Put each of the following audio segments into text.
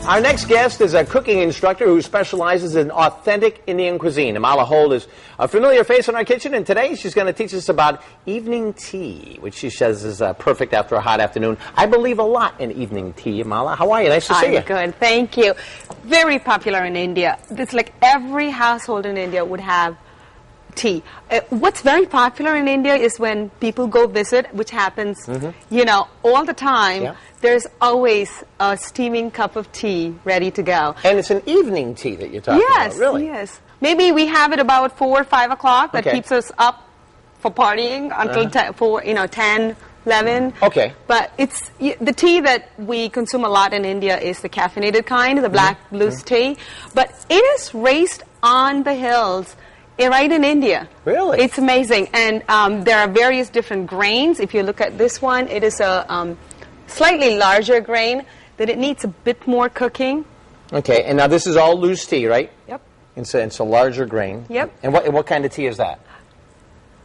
Our next guest is a cooking instructor who specializes in authentic Indian cuisine. Amala Hold is a familiar face in our kitchen, and today she's going to teach us about evening tea, which she says is perfect after a hot afternoon. I believe a lot in evening tea. Amala, how are you? Nice to see you. I'm good, thank you. Very popular in India. It's like every household in India would have tea. What's very popular in India is when people go visit, which happens, you know, all the time. Yeah. There's always a steaming cup of tea ready to go. And it's an evening tea that you're talking about, really? Yes. Maybe we have it about 4 or 5 o'clock. That keeps us up for partying until 10, 11. Okay. But it's the tea that we consume a lot in India is the caffeinated kind, the black loose tea. But it is raised on the hills right in India. Really? It's amazing. And there are various different grains. If you look at this one, it is a slightly larger grain, that it needs a bit more cooking. Okay, and now this is all loose tea, right? Yep. It's a larger grain. Yep. And what kind of tea is that?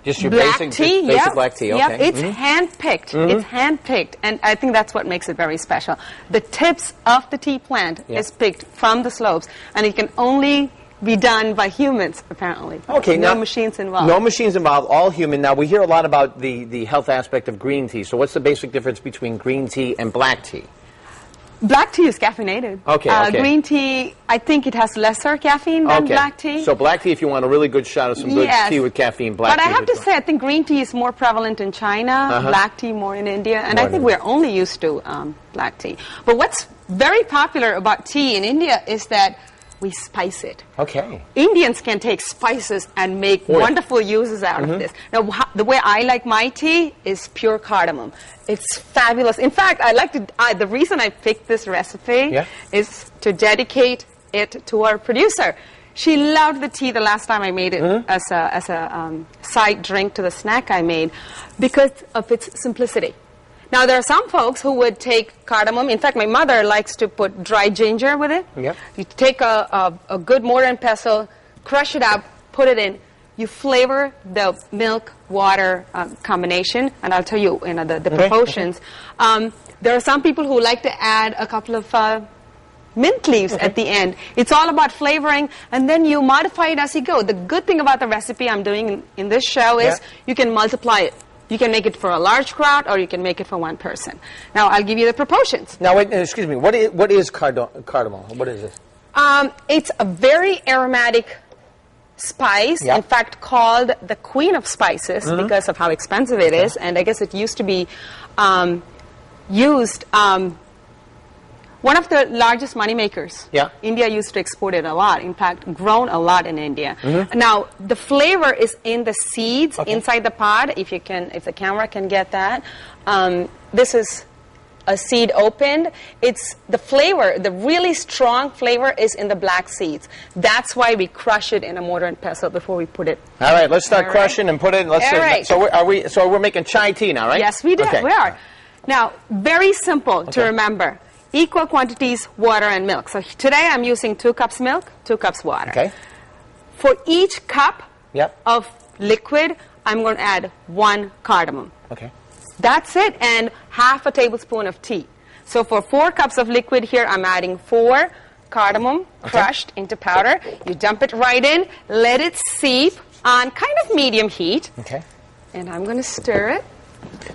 Just your black basic tea, basic black tea, okay. Yep, it's hand-picked. It's hand-picked, and I think that's what makes it very special. The tips of the tea plant is picked from the slopes, and it can only be done by humans, apparently. Okay, no machines involved. No machines involved, all human. Now, we hear a lot about the health aspect of green tea. So what's the basic difference between green tea and black tea? Black tea is caffeinated. Okay, Green tea, I think it has lesser caffeine than black tea. So black tea, if you want a really good shot of some good tea with caffeine, black tea. But I have to say, I think green tea is more prevalent in China, black tea more in India, and I think we're only used to black tea. But what's very popular about tea in India is that we spice it. Okay. Indians can take spices and make wonderful uses out of this. Now, the way I like my tea is pure cardamom. It's fabulous. In fact, the reason I picked this recipe is to dedicate it to our producer. She loved the tea the last time I made it as a side drink to the snack I made because of its simplicity. Now, there are some folks who would take cardamom. In fact, my mother likes to put dry ginger with it. Yep. You take a good mortar and pestle, crush it up, put it in. You flavor the milk-water combination, and I'll tell you, the proportions. There are some people who like to add a couple of mint leaves at the end. It's all about flavoring, and then you modify it as you go. The good thing about the recipe I'm doing in this show is you can multiply it. You can make it for a large crowd, or you can make it for one person. Now, I'll give you the proportions. Now, wait, excuse me. What is cardamom? What is this? It's a very aromatic spice, in fact, called the queen of spices because of how expensive it is. And I guess it used to be used... one of the largest money makers. India used to export it a lot. In fact, grown a lot in India. Now, the flavor is in the seeds inside the pod. If the camera can get that, this is a seed opened. It's the flavor. The really strong flavor is in the black seeds. That's why we crush it in a mortar and pestle before we put it. All right, let's start crushing and put it. So we're making chai tea now, right? Yes, we do. We are. Now, very simple to remember. Equal quantities, water and milk. So today I'm using 2 cups milk, 2 cups water. Okay. For each cup of liquid, I'm going to add 1 cardamom. Okay. That's it, and half a tablespoon of tea. So for 4 cups of liquid here, I'm adding 4 cardamom crushed into powder. You dump it right in, let it seep on kind of medium heat. Okay. And I'm going to stir it.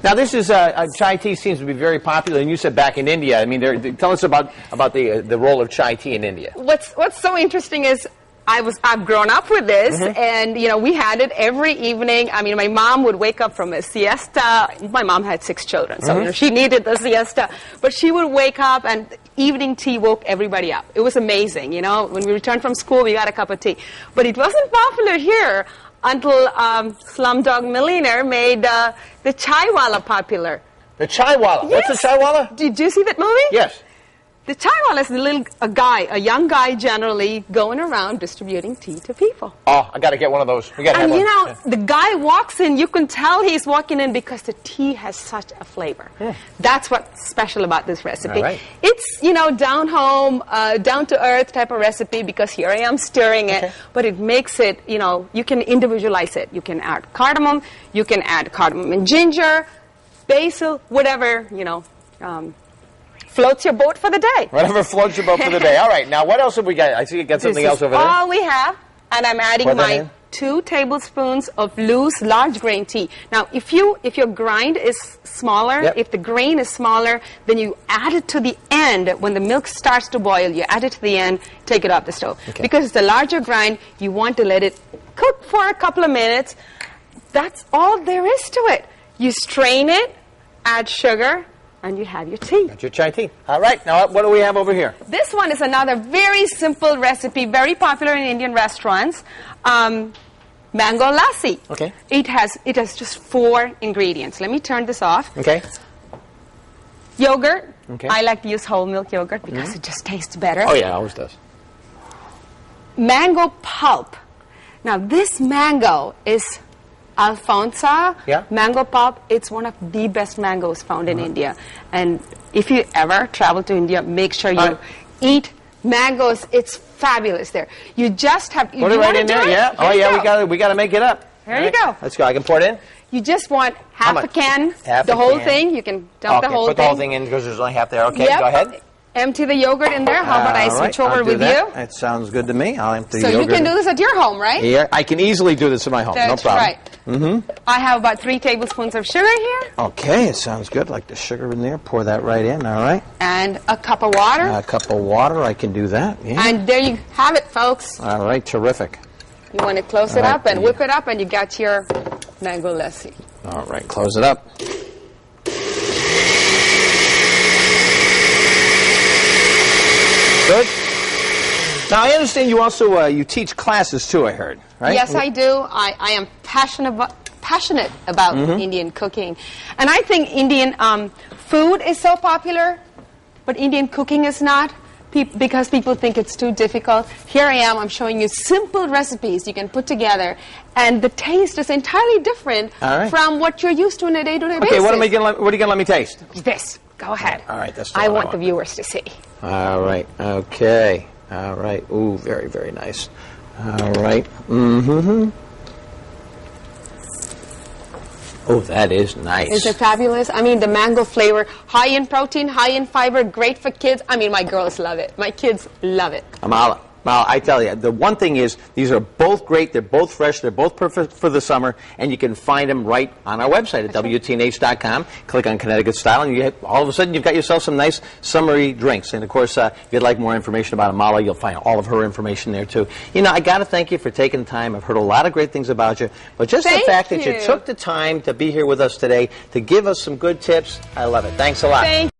Now, this is chai tea seems to be very popular, and you said back in India. I mean, tell us about the role of chai tea in India. What's so interesting is I've grown up with this, and we had it every evening. I mean, my mom would wake up from a siesta. My mom had 6 children, so she needed the siesta, but she would wake up, and evening tea woke everybody up. It was amazing. When we returned from school, we got a cup of tea, but it wasn't popular here until Slumdog Millionaire made the chaiwala popular. The chaiwala? Yes. What's a chaiwala? Did you see that movie? Yes. The chaiwala is a young guy generally going around distributing tea to people. Oh, I got to get one of those. We got to have one. The guy walks in, you can tell he's walking in because the tea has such a flavor. That's what's special about this recipe. Right. It's, down home, down to earth type of recipe because here I am stirring it, but it makes it, you can individualize it. You can add cardamom, you can add cardamom and ginger, basil, whatever, floats your boat for the day. Whatever floats your boat for the day. All right. Now, what else have we got? I see you got something else over there. All we have, and I'm adding my 2 tablespoons of loose, large grain tea. Now, if your grind is smaller, if the grain is smaller, then you add it to the end. When the milk starts to boil, you add it to the end, take it off the stove. Okay. Because it's a larger grind, you want to let it cook for a couple of minutes. That's all there is to it. You strain it, add sugar, and you have your tea. That's your chai tea. All right. Now, what do we have over here? This one is another very simple recipe, very popular in Indian restaurants. Mango lassi. Okay. It has just 4 ingredients. Let me turn this off. Okay. Yogurt. Okay. I like to use whole milk yogurt because it just tastes better. Oh yeah, it always does. Mango pulp. Now this mango is Alfonso mango pulp. It's one of the best mangoes found in India. And if you ever travel to India, make sure you eat mangoes. It's fabulous there. You just have put it right in there. Yeah. Oh yeah, we got to make it up. There you go. Let's go. I can pour it in. You just want half a can, the whole thing. You can dump the whole thing. Put the whole thing in because there's only half there. Okay, go ahead. Empty the yogurt in there. How about I switch over with you? That sounds good to me. I'll empty the So yogurt. you can do this at your home, right? Yeah, I can easily do this at my home. That's no problem. Right. Mm-hmm. I have about 3 tablespoons of sugar here. Okay, it sounds good. Like the sugar in there. Pour that right in. All right. And a cup of water. A cup of water. I can do that. Yeah. And there you have it, folks. All right. Terrific. You want to close it up and whip it up, and you got your mango lassi. All right. Close it up. Good. Now I understand you also you teach classes too. I heard, right? Yes, I do. I am passionate about Indian cooking, and I think Indian food is so popular, but Indian cooking is not, because people think it's too difficult. Here I am. I'm showing you simple recipes you can put together, and the taste is entirely different from what you're used to on a day-to-day basis. Okay, what are you going to let me taste? This. Go ahead. All right, that's. I want the viewers to see. All right. Okay. All right. Ooh, very, very nice. All right. Mm-hmm. Oh, that is nice. Is it fabulous? I mean, the mango flavor, high in protein, high in fiber, great for kids. I mean, my girls love it. My kids love it. Amala, I tell you, the one thing is, these are both great. They're both fresh. They're both perfect for the summer, and you can find them right on our website at WTNH.com. Click on Connecticut Style, and all of a sudden, you've got yourself some nice summery drinks. And, of course, if you'd like more information about Amala, you'll find all of her information there, too. You know, I got to thank you for taking the time. I've heard a lot of great things about you. But just the fact that you took the time to be here with us today to give us some good tips, I love it. Thanks a lot.